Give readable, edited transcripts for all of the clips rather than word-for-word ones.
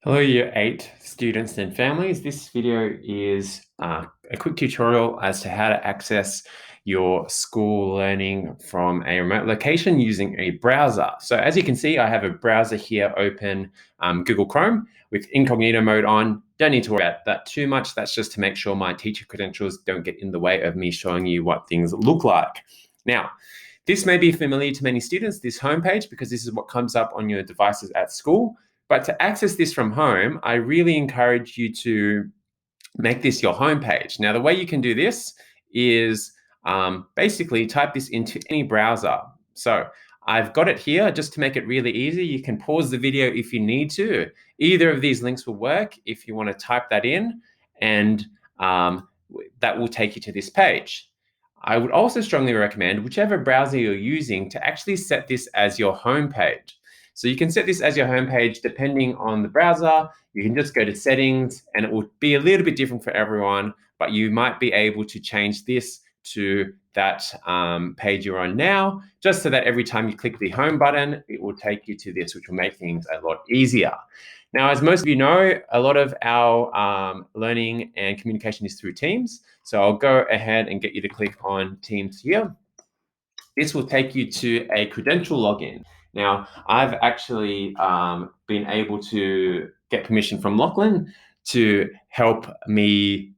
Hello, Year 8 students and families. This video is a quick tutorial as to how to access your school learning from a remote location using a browser. So as you can see, I have a browser here open, Google Chrome with incognito mode on. Don't need to worry about that too much. That's just to make sure my teacher credentials don't get in the way of me showing you what things look like. Now, this may be familiar to many students, this homepage, because this is what comes up on your devices at school. But to access this from home, I really encourage you to make this your homepage. Now, the way you can do this is basically type this into any browser. So I've got it here just to make it really easy. You can pause the video if you need to. Either of these links will work if you want to type that in, and that will take you to this page. I would also strongly recommend whichever browser you're using to actually set this as your homepage. So you can set this as your homepage depending on the browser. You can just go to settings and it will be a little bit different for everyone, but you might be able to change this to that page you're on now, just so that every time you click the home button, it will take you to this, which will make things a lot easier. Now, as most of you know, a lot of our learning and communication is through Teams. So I'll go ahead and get you to click on Teams here. This will take you to a credential login. Now, I've actually been able to get permission from Lachlan to help me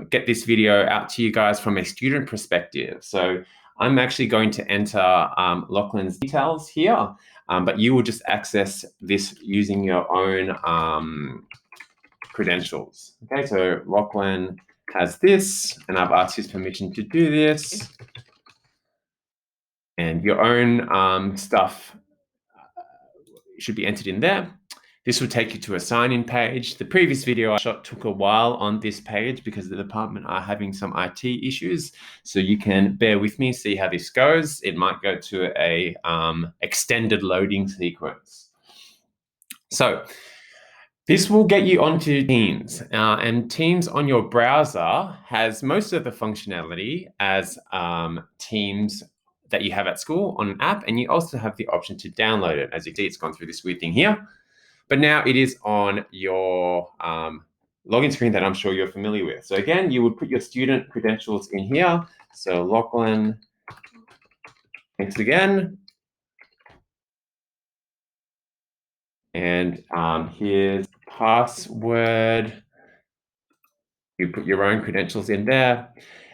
get this video out to you guys from a student perspective. So I'm actually going to enter Lachlan's details here, but you will just access this using your own credentials. Okay, so Lachlan has this, and I've asked his permission to do this. And your own stuff should be entered in there. This will take you to a sign-in page. The previous video I shot took a while on this page because the department are having some IT issues. So you can bear with me, see how this goes. It might go to a extended loading sequence. So this will get you onto Teams, and Teams on your browser has most of the functionality as Teams that you have at school on an app, and you also have the option to download it. As you can see, it's gone through this weird thing here, but now it is on your login screen that I'm sure you're familiar with. So again, you would put your student credentials in here. So Lachlan, thanks again. And here's password. You put your own credentials in there.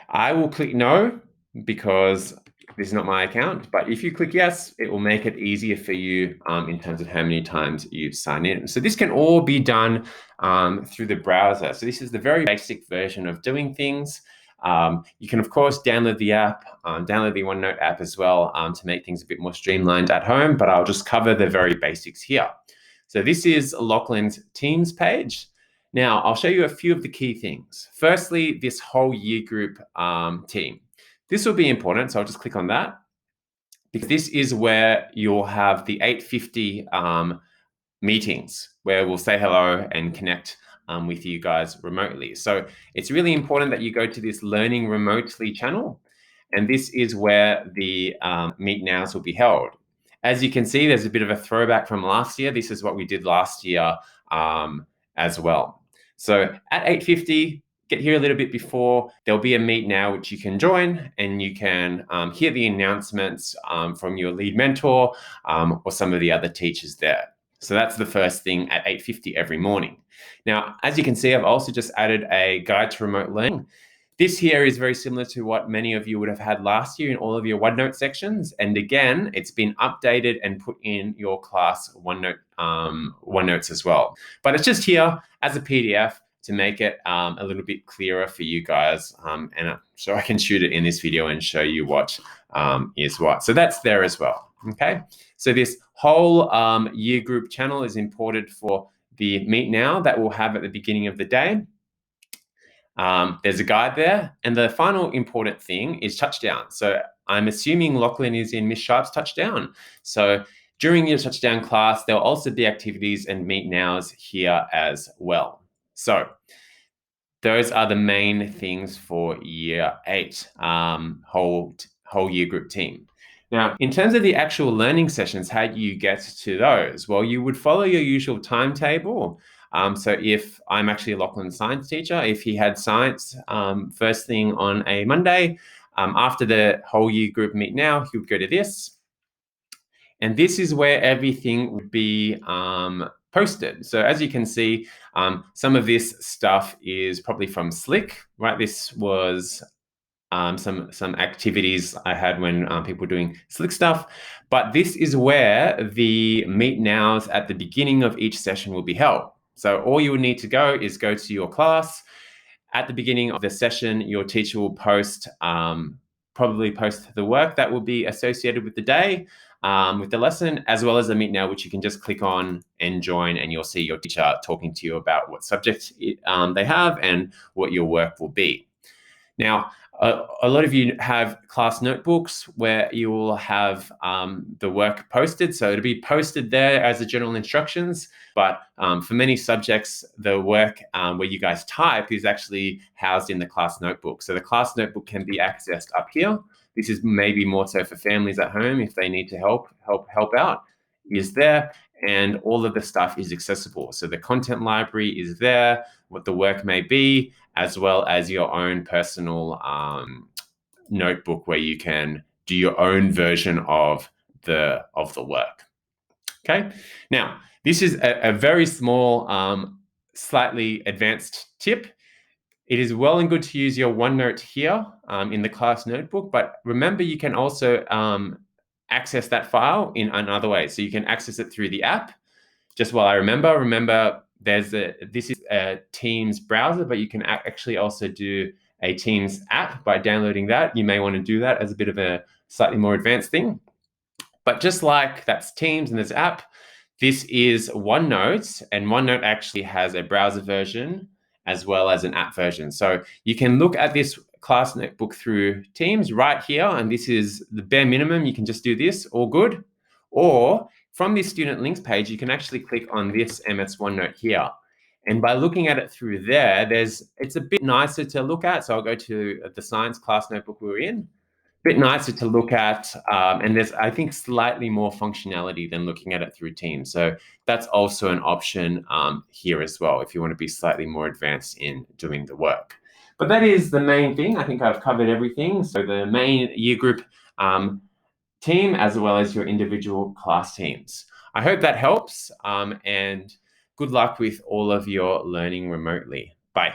I will click no because this is not my account, but if you click yes, it will make it easier for you in terms of how many times you sign in. So this can all be done through the browser. So this is the very basic version of doing things. You can, of course, download the app, download the OneNote app as well to make things a bit more streamlined at home, but I'll just cover the very basics here. So this is Lachlan's Teams page. Now, I'll show you a few of the key things. Firstly, this whole year group team. This will be important, so I'll just click on that because this is where you'll have the 850 meetings where we'll say hello and connect with you guys remotely. So it's really important that you go to this Learning Remotely channel, and this is where the Meet Nows will be held. As you can see, there's a bit of a throwback from last year. This is what we did last year as well. So at 8:50, get here a little bit before. There'll be a Meet Now which you can join, and you can hear the announcements from your lead mentor or some of the other teachers there. So that's the first thing at 8:50 every morning. Now, as you can see, I've also just added a guide to remote learning. This here is very similar to what many of you would have had last year in all of your OneNote sections. And again, it's been updated and put in your class OneNote OneNotes as well. But it's just here as a PDF to make it a little bit clearer for you guys. And so I can shoot it in this video and show you what is what. So that's there as well. Okay. So this whole year group channel is imported for the Meet Now that we'll have at the beginning of the day. There's a guide there. And the final important thing is touchdown. So I'm assuming Lachlan is in Miss Sharp's touchdown. So during your touchdown class, there'll also be activities and Meet Nows here as well. So those are the main things for year 8, whole year group team. Now, in terms of the actual learning sessions, how do you get to those? Well, you would follow your usual timetable. So if I'm actually a Lachlan science teacher, if he had science first thing on a Monday, after the whole year group meet now, he would go to this. And this is where everything would be posted. So as you can see, some of this stuff is probably from Slick, right? This was some activities I had when people were doing Slick stuff. But this is where the meet nows at the beginning of each session will be held. So all you would need to go is go to your class. At the beginning of the session, your teacher will probably post the work that will be associated with the day, with the lesson, as well as a meet now, which you can just click on and join, and you'll see your teacher talking to you about what subject they have and what your work will be. Now, a lot of you have class notebooks where you will have the work posted. So it'll be posted there as the general instructions. But for many subjects, the work where you guys type is actually housed in the class notebook. So the class notebook can be accessed up here. This is maybe more so for families at home if they need to help out, is there. And all of the stuff is accessible. So the content library is there, what the work may be, as well as your own personal notebook where you can do your own version of the work. Okay. Now, this is a very small, slightly advanced tip. It is well and good to use your OneNote here in the class notebook, but remember you can also access that file in another way. So you can access it through the app. Just while I remember this is a Teams browser, but you can actually also do a Teams app by downloading that. You may want to do that as a bit of a slightly more advanced thing. But just like that's Teams and this app, this is OneNote, and OneNote actually has a browser version as well as an app version. So you can look at this class notebook through Teams right here, and this is the bare minimum. You can just do this, all good. Or from this student links page, you can actually click on this MS OneNote here. And by looking at it through there, it's a bit nicer to look at. So I'll go to the science class notebook we're in. Bit nicer to look at, and there's, I think, slightly more functionality than looking at it through Teams. So that's also an option here as well, if you want to be slightly more advanced in doing the work. But that is the main thing. I think I've covered everything. So the main year group team, as well as your individual class teams. I hope that helps, and good luck with all of your learning remotely. Bye.